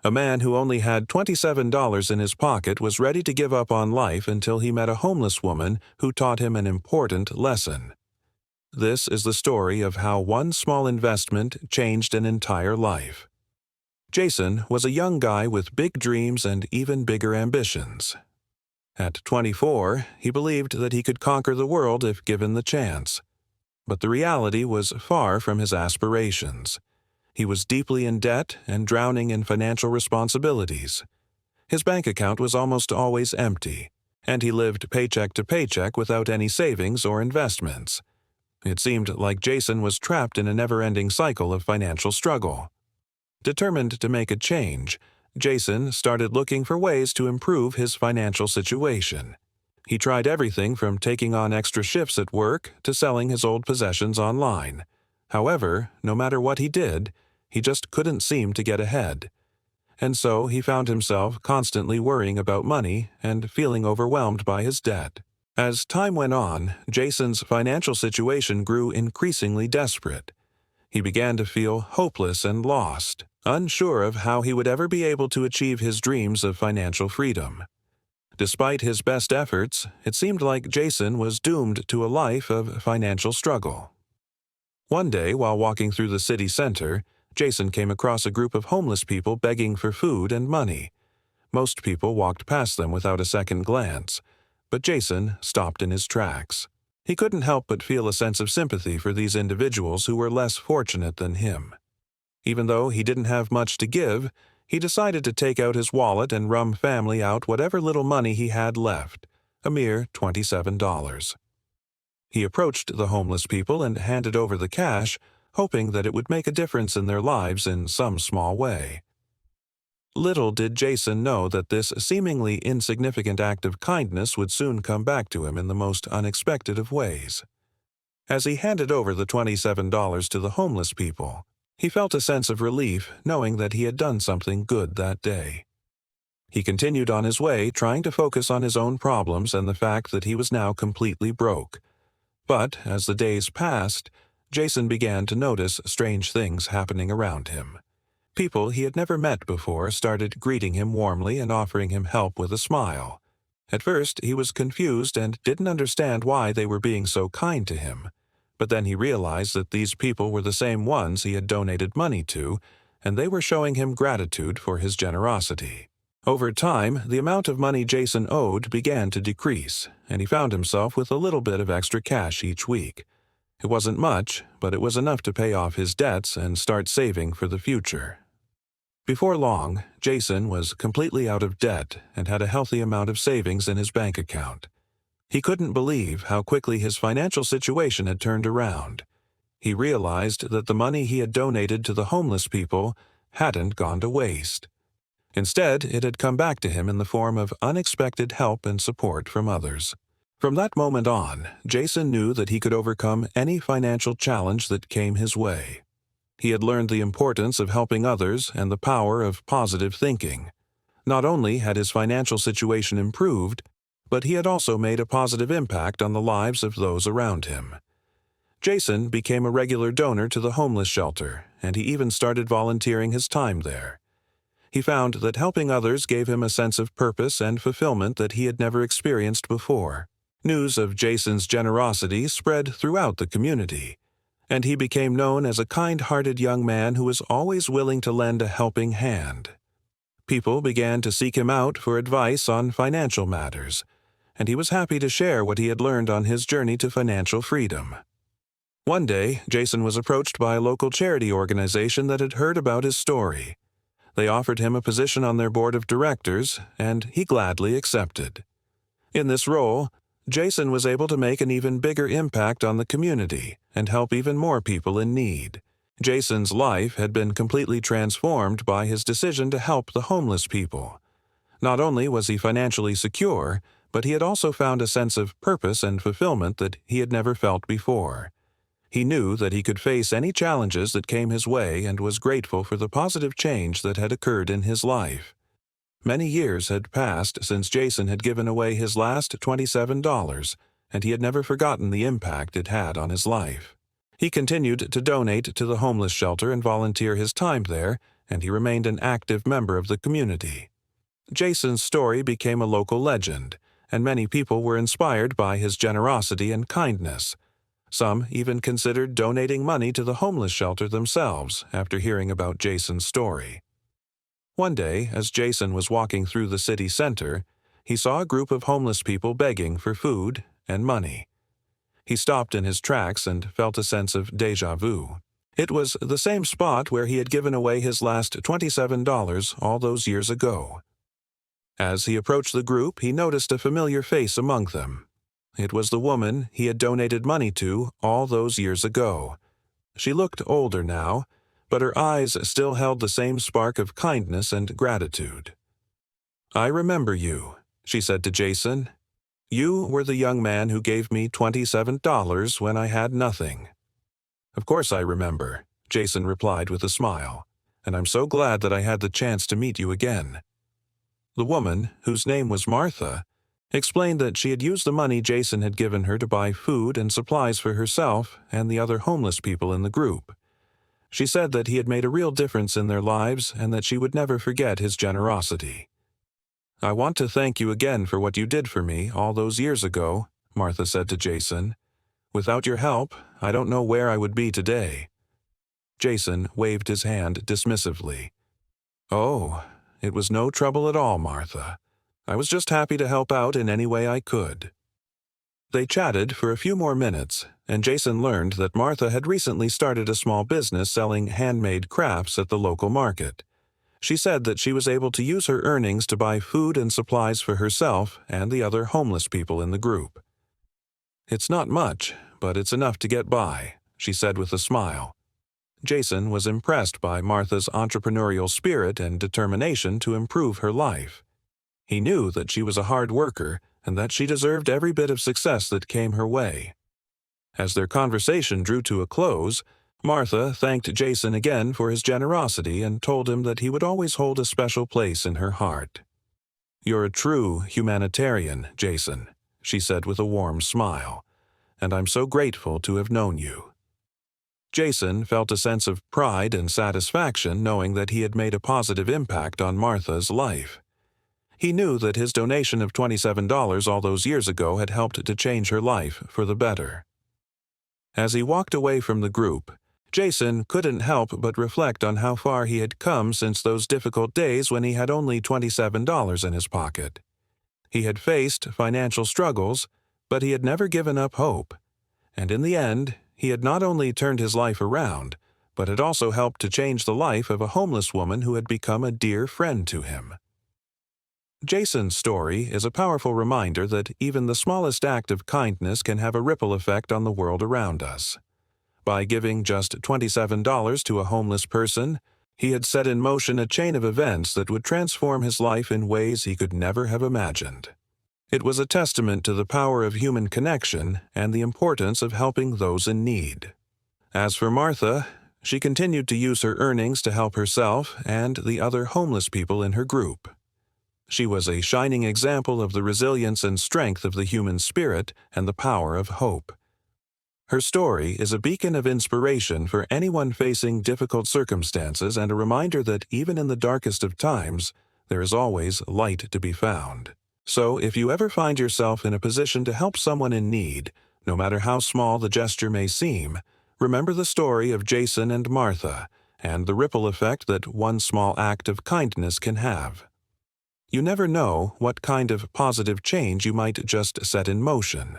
A man who only had $27 in his pocket was ready to give up on life until he met a homeless woman who taught him an important lesson. This is the story of how one small investment changed an entire life. Jason was a young guy with big dreams and even bigger ambitions. At 24, he believed that he could conquer the world if given the chance. But the reality was far from his aspirations. He was deeply in debt and drowning in financial responsibilities. His bank account was almost always empty, and he lived paycheck to paycheck without any savings or investments. It seemed like Jason was trapped in a never-ending cycle of financial struggle. Determined to make a change, Jason started looking for ways to improve his financial situation. He tried everything from taking on extra shifts at work to selling his old possessions online. However, no matter what he did, he just couldn't seem to get ahead. And so he found himself constantly worrying about money and feeling overwhelmed by his debt. As time went on, Jason's financial situation grew increasingly desperate. He began to feel hopeless and lost, unsure of how he would ever be able to achieve his dreams of financial freedom. Despite his best efforts, it seemed like Jason was doomed to a life of financial struggle. One day, while walking through the city center, Jason came across a group of homeless people begging for food and money. Most people walked past them without a second glance, but Jason stopped in his tracks. He couldn't help but feel a sense of sympathy for these individuals who were less fortunate than him. Even though he didn't have much to give, he decided to take out his wallet and rum family out whatever little money he had left, a mere $27. He approached the homeless people and handed over the cash, hoping that it would make a difference in their lives in some small way. Little did Jason know that this seemingly insignificant act of kindness would soon come back to him in the most unexpected of ways. As he handed over the $27 to the homeless people, he felt a sense of relief knowing that he had done something good that day. He continued on his way, trying to focus on his own problems and the fact that he was now completely broke. But as the days passed, Jason began to notice strange things happening around him. People he had never met before started greeting him warmly and offering him help with a smile. At first, he was confused and didn't understand why they were being so kind to him. But then he realized that these people were the same ones he had donated money to, and they were showing him gratitude for his generosity. Over time, the amount of money Jason owed began to decrease, and he found himself with a little bit of extra cash each week. It wasn't much, but it was enough to pay off his debts and start saving for the future. Before long, Jason was completely out of debt and had a healthy amount of savings in his bank account. He couldn't believe how quickly his financial situation had turned around. He realized that the money he had donated to the homeless people hadn't gone to waste. Instead, it had come back to him in the form of unexpected help and support from others. From that moment on, Jason knew that he could overcome any financial challenge that came his way. He had learned the importance of helping others and the power of positive thinking. Not only had his financial situation improved, but he had also made a positive impact on the lives of those around him. Jason became a regular donor to the homeless shelter, and he even started volunteering his time there. He found that helping others gave him a sense of purpose and fulfillment that he had never experienced before. News of Jason's generosity spread throughout the community, and he became known as a kind-hearted young man who was always willing to lend a helping hand. People began to seek him out for advice on financial matters, and he was happy to share what he had learned on his journey to financial freedom. One day, Jason was approached by a local charity organization that had heard about his story. They offered him a position on their board of directors, and he gladly accepted. In this role, Jason was able to make an even bigger impact on the community and help even more people in need. Jason's life had been completely transformed by his decision to help the homeless people. Not only was he financially secure, but he had also found a sense of purpose and fulfillment that he had never felt before. He knew that he could face any challenges that came his way and was grateful for the positive change that had occurred in his life. Many years had passed since Jason had given away his last $27, and he had never forgotten the impact it had on his life. He continued to donate to the homeless shelter and volunteer his time there, and he remained an active member of the community. Jason's story became a local legend, and many people were inspired by his generosity and kindness. Some even considered donating money to the homeless shelter themselves after hearing about Jason's story. One day, as Jason was walking through the city center, he saw a group of homeless people begging for food and money. He stopped in his tracks and felt a sense of déjà vu. It was the same spot where he had given away his last $27 all those years ago. As he approached the group, he noticed a familiar face among them. It was the woman he had donated money to all those years ago. She looked older now, but her eyes still held the same spark of kindness and gratitude. "I remember you," she said to Jason. "You were the young man who gave me $27 when I had nothing." "Of course I remember," Jason replied with a smile, "and I'm so glad that I had the chance to meet you again." The woman, whose name was Martha, explained that she had used the money Jason had given her to buy food and supplies for herself and the other homeless people in the group. She said that he had made a real difference in their lives and that she would never forget his generosity. "I want to thank you again for what you did for me all those years ago," Martha said to Jason. "Without your help, I don't know where I would be today." Jason waved his hand dismissively. "Oh, it was no trouble at all, Martha. I was just happy to help out in any way I could." They chatted for a few more minutes, and Jason learned that Martha had recently started a small business selling handmade crafts at the local market. She said that she was able to use her earnings to buy food and supplies for herself and the other homeless people in the group. "It's not much, but it's enough to get by," she said with a smile. Jason was impressed by Martha's entrepreneurial spirit and determination to improve her life. He knew that she was a hard worker and that she deserved every bit of success that came her way. As their conversation drew to a close, Martha thanked Jason again for his generosity and told him that he would always hold a special place in her heart. "You're a true humanitarian, Jason," she said with a warm smile, "and I'm so grateful to have known you." Jason felt a sense of pride and satisfaction knowing that he had made a positive impact on Martha's life. He knew that his donation of $27 all those years ago had helped to change her life for the better. As he walked away from the group, Jason couldn't help but reflect on how far he had come since those difficult days when he had only $27 in his pocket. He had faced financial struggles, but he had never given up hope. And in the end, he had not only turned his life around, but had also helped to change the life of a homeless woman who had become a dear friend to him. Jason's story is a powerful reminder that even the smallest act of kindness can have a ripple effect on the world around us. By giving just $27 to a homeless person, he had set in motion a chain of events that would transform his life in ways he could never have imagined. It was a testament to the power of human connection and the importance of helping those in need. As for Martha, she continued to use her earnings to help herself and the other homeless people in her group. She was a shining example of the resilience and strength of the human spirit and the power of hope. Her story is a beacon of inspiration for anyone facing difficult circumstances and a reminder that even in the darkest of times, there is always light to be found. So, if you ever find yourself in a position to help someone in need, no matter how small the gesture may seem, remember the story of Jason and Martha and the ripple effect that one small act of kindness can have. You never know what kind of positive change you might just set in motion.